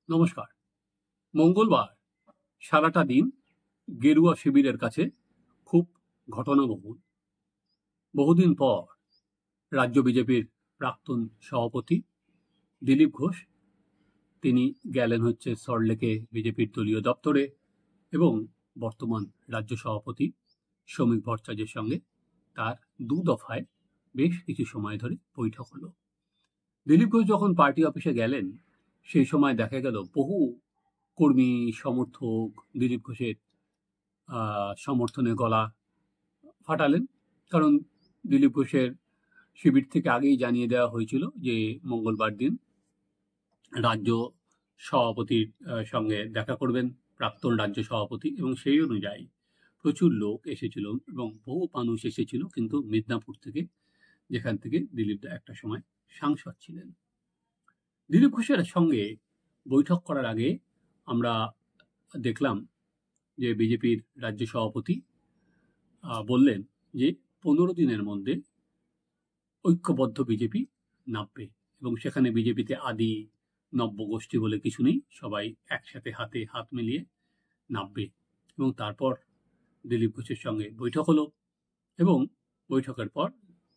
নমস্কার। মঙ্গলবার সারাটা দিন গেরুয়া শিবিরের কাছে খুব ঘটনাবহুল। বহুদিন পর রাজ্য বিজেপির প্রাক্তন সভাপতি দিলীপ ঘোষ তিনি গেলেন হচ্ছে সল্টলেকে বিজেপির দলীয় দপ্তরে এবং বর্তমান রাজ্য সভাপতি শ্রমিক ভট্টাচার্যের সঙ্গে তার দু দফায় বেশ কিছু সময় ধরে বৈঠক হলো। দিলীপ ঘোষ যখন পার্টি অফিসে গেলেন সেই সময় দেখা গেল বহু কর্মী সমর্থক দিলীপ ঘোষের সমর্থনে গলা ফাটালেন। কারণ দিলীপ ঘোষের শিবির থেকে আগেই জানিয়ে দেওয়া হয়েছিল যে মঙ্গলবার দিন রাজ্য সভাপতির সঙ্গে দেখা করবেন প্রাক্তন রাজ্য সভাপতি, এবং সেই অনুযায়ী প্রচুর লোক এসেছিল এবং বহু মানুষ এসেছিল, কিন্তু মিদনাপুর থেকে, যেখান থেকে দিলীপ দা একটা সময় সাংসদ ছিলেন। দিলীপ ঘোষের সঙ্গে বৈঠক করার আগে আমরা দেখলাম যে বিজেপির রাজ্য সভাপতি বললেন যে 15 দিনের মধ্যে ঐক্যবদ্ধ বিজেপি নামবে এবং সেখানে বিজেপিতে আদি নব্য গোষ্ঠী বলে কিছু নেই, সবাই একসাথে হাতে হাত মিলিয়ে নামবে। এবং তারপর দিলীপ ঘোষের সঙ্গে বৈঠক হলো এবং বৈঠকের পর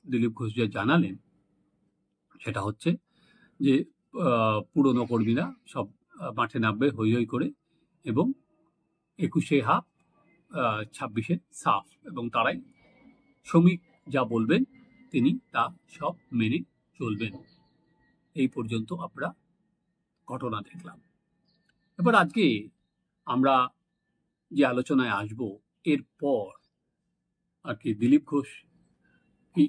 দিলীপ ঘোষ যা জানালেন সেটা হচ্ছে যে পুরনো কর্মীরা সব মাঠে নামবে হৈ হৈ করে, এবং 21-এ হাফ 26-এ সাফ, এবং তারাই শ্রমিক যা বলবেন তিনি তা সব মেনে চলবেন। এই পর্যন্ত আমরা ঘটনা দেখলাম। এবার আজকে আমরা যে আলোচনায় আসব এরপর আর কি দিলীপ ঘোষ কি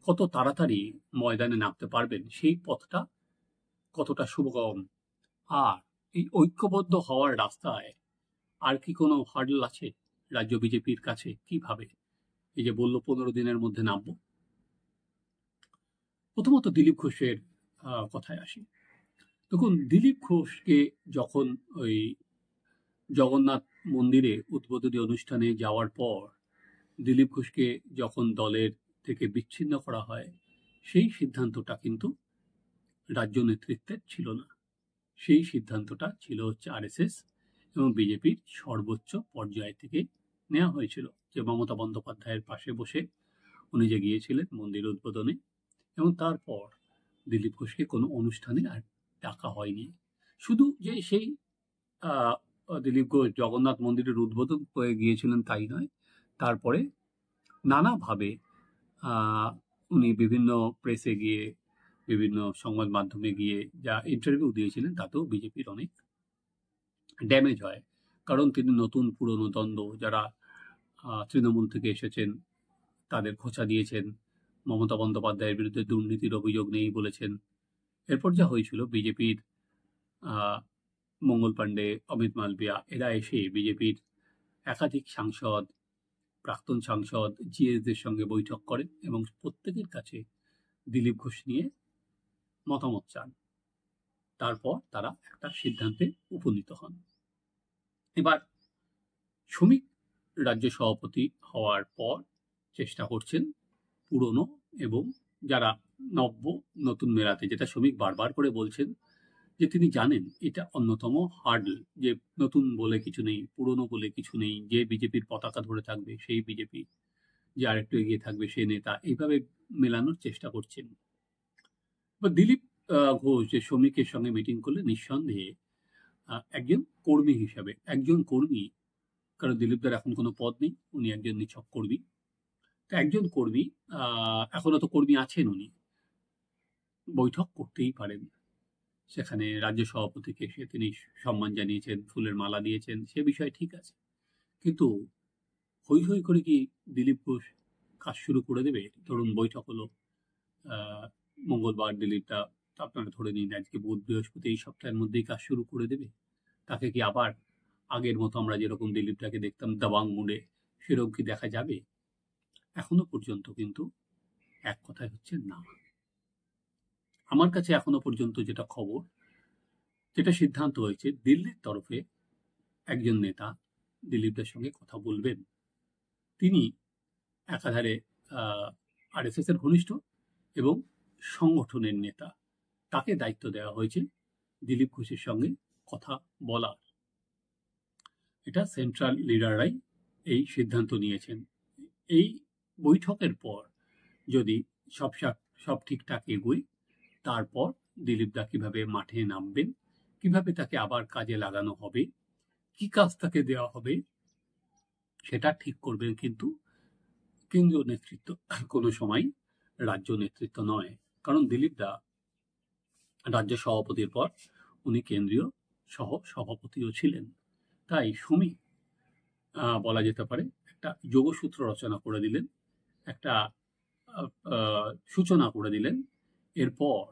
কত তাড়াতাড়ি ময়দানে নামতে পারবেন, সেই পথটা কতটা সুগম, আর এই ঐক্যবদ্ধ হওয়ার রাস্তায় আর কি কোনো হার্ডল আছে রাজ্য বিজেপির কাছে, কিভাবে এই যে বললো 15 দিনের মধ্যে নামবো। প্রথমত দিলীপ ঘোষের কথায় আসি। দেখুন, দিলীপ ঘোষকে যখন ওই জগন্নাথ মন্দিরে উদ্বোধনী অনুষ্ঠানে যাওয়ার পর দিলীপ ঘোষকে যখন দলের থেকে বিচ্ছিন্ন করা হয়, সেই সিদ্ধান্তটা কিন্তু রাজ্য নেতৃত্বের ছিল না। সেই সিদ্ধান্তটা ছিল হচ্ছে আরএসএস এবং বিজেপির সর্বোচ্চ পর্যায় থেকে নেওয়া হয়েছিল, যে মমতা বন্দ্যোপাধ্যায়ের পাশে বসে উনি যে গিয়েছিলেন মন্দির উদ্বোধনে, এবং তারপর দিলীপ ঘোষকে কোনো অনুষ্ঠানে আর ডাকা হয়নি। শুধু যে সেই দিলীপ ঘোষ জগন্নাথ মন্দিরের উদ্বোধন করে গিয়েছিলেন তাই নয়, তারপরে নানাভাবে উনি বিভিন্ন প্রেসে গিয়ে, বিভিন্ন সংবাদ মাধ্যমে গিয়ে যা ইন্টারভিউ দিয়েছিলেন তাতেও বিজেপির অনেক ড্যামেজ হয়। কারণ তিনি নতুন পুরনো দ্বন্দ্ব, যারা তৃণমূল থেকে এসেছেন তাদের খোঁচা দিয়েছেন, মমতা বন্দ্যোপাধ্যায়ের বিরুদ্ধে দুর্নীতির অভিযোগ নেই বলেছেন। এরপর যা হয়েছিল, বিজেপির মঙ্গল পাণ্ডে, অমিত মালভিয়া এরা এসে বিজেপির একাধিক সাংসদ, প্রাক্তন সাংসদ, জিএসদের সঙ্গে বৈঠক করেন এবং প্রত্যেকের কাছে দিলীপ ঘোষ নিয়ে মতামত চান। তারপর তারা একটা সিদ্ধান্তে উপনীত হন। এবার শ্রমিক রাজ্য সভাপতি হওয়ার পর চেষ্টা করছেন পুরনো এবং যারা নতুন মেলাতে, যেটা শ্রমিক বারবার করে বলছেন যে তিনি জানেন এটা অন্যতম হার্ডল, যে নতুন বলে কিছু নেই, পুরনো বলে কিছু নেই, যে বিজেপির পতাকা ধরে থাকবে সেই বিজেপি, যে আরেকটু এগিয়ে থাকবে সে নেতা, এইভাবে মেলানোর চেষ্টা করছেন। দিলীপ ঘোষ যে শ্রমিকের সঙ্গে মিটিং করলে নিঃসন্দেহে একজন কর্মী হিসাবে, একজন কর্মী, কারণ দিলীপদার এখন কোনো পদ নেই, উনি একজন নিছক কর্মী, তো একজন কর্মী, এখনো তো কর্মী আছেন, উনি বৈঠক করতেই পারেন। সেখানে রাজ্য সভাপতিকে এসে তিনি সম্মান জানিয়েছেন, ফুলের মালা দিয়েছেন, সে বিষয় ঠিক আছে, কিন্তু হৈ হৈ করে কি দিলীপ ঘোষ কাজ শুরু করে দেবে? ধরুন বৈঠক হলো মঙ্গলবার, দিলীপটা আপনারা ধরে নিন আজকে বুধ বৃহস্পতি, এই সপ্তাহের মধ্যেই কাজ শুরু করে দেবে। তাকে কি আবার আগের মতো আমরা যেরকম দিলীপটাকে দেখতাম দাবাং মুডে, সেরকম কি দেখা যাবে? এখনো পর্যন্ত কিন্তু এক কথায় হচ্ছে না। আমার কাছে এখনো পর্যন্ত যেটা খবর, যেটা সিদ্ধান্ত হয়েছে, দিল্লির তরফে একজন নেতা দিলীপদের সঙ্গে কথা বলবেন। তিনি একাধারে আরএসএস এর ঘনিষ্ঠ এবং সংগঠনের নেতা, তাকে দায়িত্ব দেওয়া হয়েছে দিলীপ ঘোষের সঙ্গে কথা বলার। এটা সেন্ট্রাল লিডাররাই এই সিদ্ধান্ত নিয়েছেন। এই বৈঠকের পর যদি সব ঠিকঠাক এগোয়, তারপর দিলীপ দা কিভাবে মাঠে নামবেন, কিভাবে তাকে আবার কাজে লাগানো হবে, কি কাজ তাকে দেওয়া হবে, সেটা ঠিক করবেন কিন্তু কেন্দ্রীয় নেতৃত্ব, কোনো সময় রাজ্য নেতৃত্ব নয়। কারণ দিলীপ দা রাজ্য সভাপতির পর উনি কেন্দ্রীয় সহ সভাপতিও ছিলেন। তাই সুমি বলা যেতে পারে একটা যোগসূত্র রচনা করে দিলেন, একটা সূচনা করে দিলেন। এরপর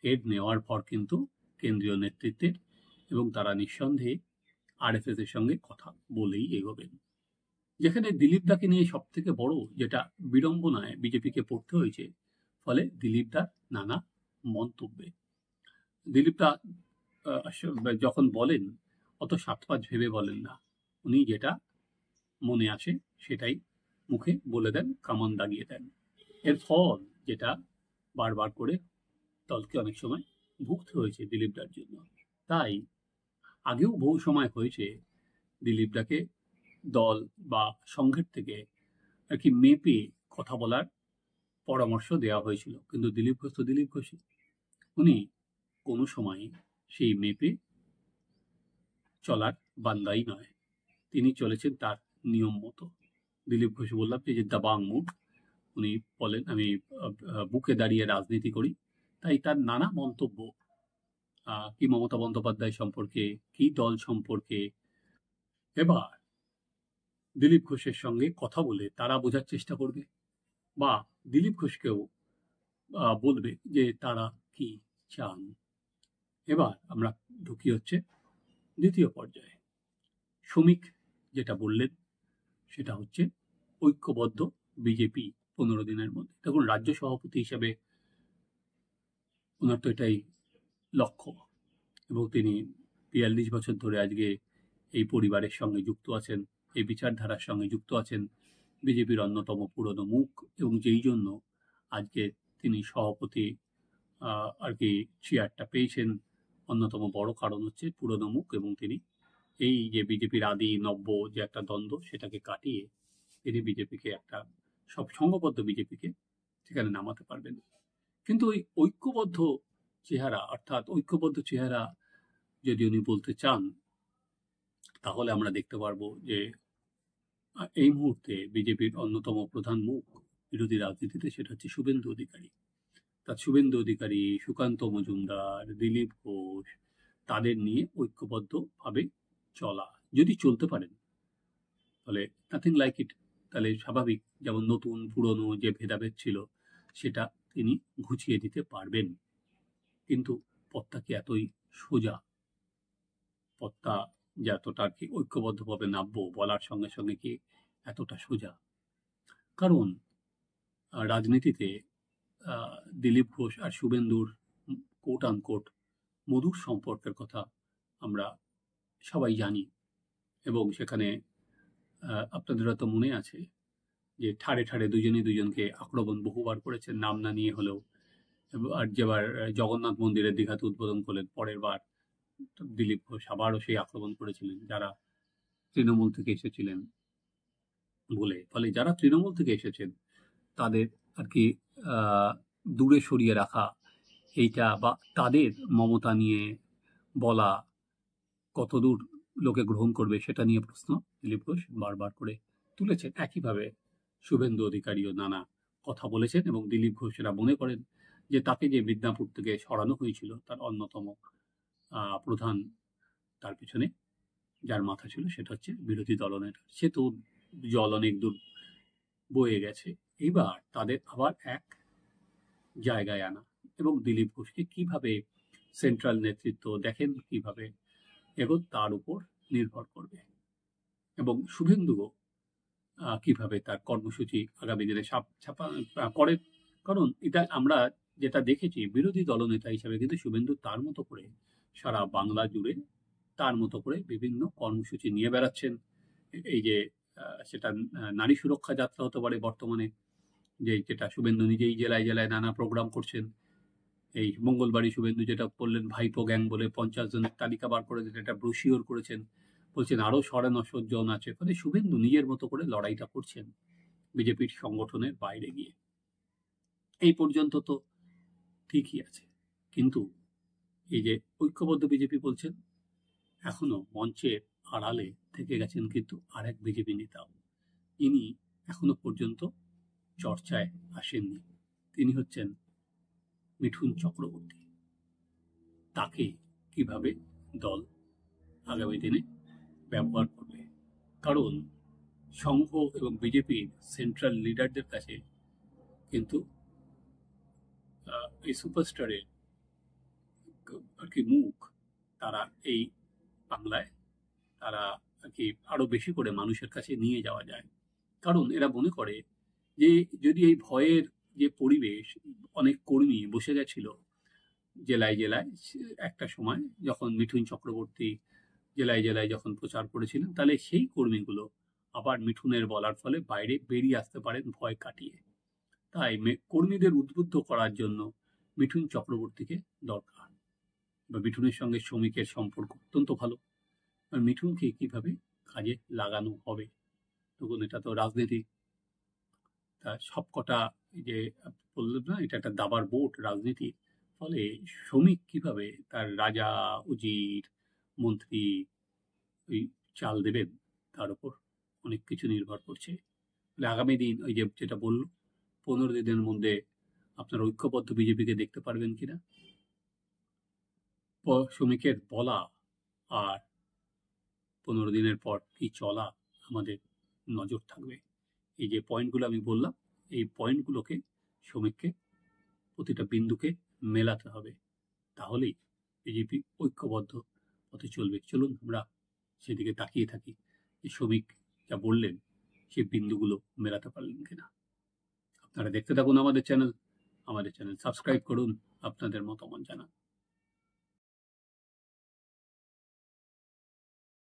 হেড নেওয়ার পর কিন্তু কেন্দ্রীয় নেতৃত্বের এবং তারা নিঃসন্দেহে আরএসএস এর সঙ্গে কথা বলেই এগোবেন। যেখানে দিলীপ দাকে নিয়ে সব থেকে বড় যেটা বিড়ম্বনায় বিজেপিকে পড়তে হয়েছে, ফলে দিলীপ দার নানা মন্তব্যে দিলীপ দা যখন বলেন অত সাত পাঁচ ভেবে বলেন না, উনি যেটা মনে আসে সেটাই মুখে বলে দেন, কামান দাগিয়ে দেন। এর ফল যেটা বারবার করে দলকে অনেক সময় ভুগতে হয়েছে দিলীপ দার জন্য। তাই আগেও বহু সময় হয়েছে দিলীপ দাকে দল বা সংঘের থেকে আর কি মেপে কথা বলার পরামর্শ দেওয়া হয়েছিল, কিন্তু দিলীপ ঘোষ তো দিলীপ ঘোষই, উনি কোনো সময় সেই মেপে চলার বান্দাই নয়, তিনি চলেছেন তার নিয়ম মতো। দিলীপ ঘোষ বললাম যে দাবাং মুখ, উনি বলেন আমি বুকে দাঁড়িয়ে রাজনীতি করি। তাই তার নানা মন্তব্য কি মমতা বন্দ্যোপাধ্যায় সম্পর্কে, কি দল সম্পর্কে, এবার দিলীপ ঘোষের সঙ্গে কথা বলে তারা বোঝার চেষ্টা করবে বা দিলীপ ঘোষকেও বলবে যে তারা কি চান। এবার আমরা ঢুকি হচ্ছে দ্বিতীয় পর্যায়ে। শ্রমিক যেটা বললেন সেটা হচ্ছে ঐক্যবদ্ধ বিজেপি 15 দিনের মধ্যে। দেখুন, রাজ্য সভাপতি হিসেবে ওনার তো এটাই লক্ষ্য, এবং তিনি 42 বছর ধরে আজকে এই পরিবারের সঙ্গে যুক্ত আছেন, এই বিচারধারার সঙ্গে যুক্ত আছেন, বিজেপির অন্যতম পুরনো মুখ, এবং যেই জন্য আজকে তিনি সভাপতি আর কি চেয়ারটা পেয়েছেন। অন্যতম বড় কারণ হচ্ছে পুরনো মুখ, এবং তিনি এই যে বিজেপির আদি নব্য যে একটা দ্বন্দ্ব, সেটাকে কাটিয়ে তিনি বিজেপিকে একটা সব সংঘবদ্ধ বিজেপিকে সেখানে নামাতে পারবেন। কিন্তু ওই ঐক্যবদ্ধ চেহারা, অর্থাৎ ঐক্যবদ্ধ চেহারা যদি উনি বলতে চান, তাহলে আমরা দেখতে পারবো যে এই মুহূর্তে বিজেপির অন্যতম প্রধান মুখ বিরোধী রাজনীতিতে, সেটা হচ্ছে শুভেন্দু অধিকারী। তার শুভেন্দু অধিকারী, সুকান্ত মজুমদার, দিলীপ ঘোষ, তাদের নিয়ে ঐক্যবদ্ধভাবে চলা, যদি চলতে পারেন তাহলে নাথিং লাইক ইট, তাহলে স্বাভাবিক যেমন নতুন পুরনো যে ভেদাভেদ ছিল সেটা তিনি ঘুচিয়ে দিতে পারবেন। কিন্তু পথটা কি এতই সোজা? পথটা যে এতটা আর কি ঐক্যবদ্ধভাবে নামবো বলার সঙ্গে সঙ্গে কি এতটা সোজা? কারণ রাজনীতিতে দিলীপ ঘোষ আর শুভেন্দুর কোট আনকোট মধুর সম্পর্কের কথা আমরা সবাই জানি, এবং সেখানে আপনাদের হয়তো মনে আছে যে ঠাড়ে ঠাড়ে দুজনেই দুজনকে আক্রমণ বহুবার করেছেন, নাম না নিয়ে হলেও। আর যেবার জগন্নাথ মন্দিরের দীঘাতে উদ্বোধন করলেন, পরের বার দিলীপ ঘোষ আবারও সেই আক্রমণ করেছিলেন যারা তৃণমূল থেকে এসেছিলেন বলে। ফলে যারা তৃণমূল থেকে এসেছেন তাদের আর কি দূরে সরিয়ে রাখা, এইটা বা তাদের মমতা নিয়ে বলা কতদূর লোকে গ্রহণ করবে সেটা নিয়ে প্রশ্ন দিলীপ ঘোষ বারবার করে তুলেছেন। একইভাবে শুভেন্দু অধিকারীও নানা কথা বলেছেন, এবং দিলীপ ঘোষ এরা মনে করেন যে তাকে যে মিদনাপুর থেকে সরানো হয়েছিল তার অন্যতম প্রধান, তার পিছনে যার মাথা ছিল সেটা হচ্ছে বিরোধী দলনেতা। সে তো জল অনেক দূর বয়ে গেছে, এবার তাদের আবার এক জায়গায় আনা, এবং দিলীপ ঘোষকে কিভাবে সেন্ট্রাল নেতৃত্ব দেখেন, কিভাবে এবং তার উপর নির্ভর করবে, এবং শুভেন্দুও কিভাবে তার কর্মসূচি আগামী দিনে ছাপা করে। কারণ এটা আমরা যেটা দেখেছি, বিরোধী দলনেতা হিসেবে কিন্তু শুভেন্দু তার মতো করে সারা বাংলা জুড়ে তার মতো করে বিভিন্ন কর্মসূচি নিয়ে বেড়াচ্ছেন। এই যে সেটা নারী সুরক্ষা যাত্রা হতে পারে বর্তমানে, যেটা শুভেন্দু নিজেই জেলায় জেলায় নানা প্রোগ্রাম করছেন, এই মঙ্গলবারই শুভেন্দু যেটা বললেন ভাইপো গ্যাং বলে 50 জনের তালিকা বার করে দিলেন, একটা ব্রোশিওর করেছেন, বলছেন আরো 950 জন আছে। ফলে শুভেন্দু নিজের মতো করে লড়াইটা করছেন বিজেপির সংগঠনের বাইরে গিয়ে। এই পর্যন্ত তো ঠিকই আছে, কিন্তু এই যে ঐক্যবদ্ধ বিজেপি বলছেন, এখনো মঞ্চের আড়ালে থেকে গেছেন কিন্তু আরেক বিজেপি নেতা, ইনি এখনো পর্যন্ত চর্চায় আসেননি। তিনি হচ্ছেন মিঠুন চক্রবর্তী। তাকে কিভাবে দল আগামী দিনে ব্যবহার করবে, কারণ সংঘ এবং বিজেপির সেন্ট্রাল লিডারদের কাছে কিন্তু এই সুপারস্টারের আর কি মুখ, তারা এই বাংলায় তারা আর কি আরো বেশি করে মানুষের কাছে নিয়ে যাওয়া যায়। কারণ এরা মনে করে যে যদি এই ভয়ের যে পরিবেশ, অনেক কর্মী বসে গেছিল জেলায় জেলায় একটা সময় যখন মিঠুন চক্রবর্তী জেলায় জেলায় যখন প্রচার করেছিলেন, তাহলে সেই কর্মীগুলো আবার মিঠুনের বলার ফলে বাইরে বেরিয়ে আসতে পারেন ভয় কাটিয়ে। তাই কর্মীদের উদ্বুদ্ধ করার জন্য মিঠুন চক্রবর্তীকে দরকার। বা মিঠুনের সঙ্গে শ্রমিকের সম্পর্ক অত্যন্ত ভালো, আর মিঠুনকে কিভাবে কাজে লাগানো হবে, তখন এটা তো রাজনীতি। তা সবকটা যে বললাম না, এটা একটা দাবার বোর্ড রাজনীতি। ফলে শ্রমিক কিভাবে তার রাজা, উজির, মন্ত্রী ওই চাল দেবেন, তার উপর অনেক কিছু নির্ভর করছে। আগামী দিন ওই যে যেটা বলল, 15 দিনের মধ্যে আপনার ঐক্যবদ্ধ বিজেপিকে দেখতে পারবেন কিনা, শ্রমিকের বলা আর 15 দিনের পর কি চলা আমাদের নজর থাকবে। এই যে পয়েন্টগুলো আমি বললাম, এই পয়েন্টগুলোকে শ্রমিককে প্রতিটা বিন্দুকে মেলাতে হবে, তাহলেই বিজেপি ঐক্যবদ্ধ পথে চলবে। চলুন আমরা সেদিকে তাকিয়ে থাকি যে শ্রমিক যা বললেন সেই বিন্দুগুলো মেলাতে পারলেন কিনা। আপনারা দেখতে থাকুন আমাদের চ্যানেল সাবস্ক্রাইব করুন, আপনাদের মতামত জানান।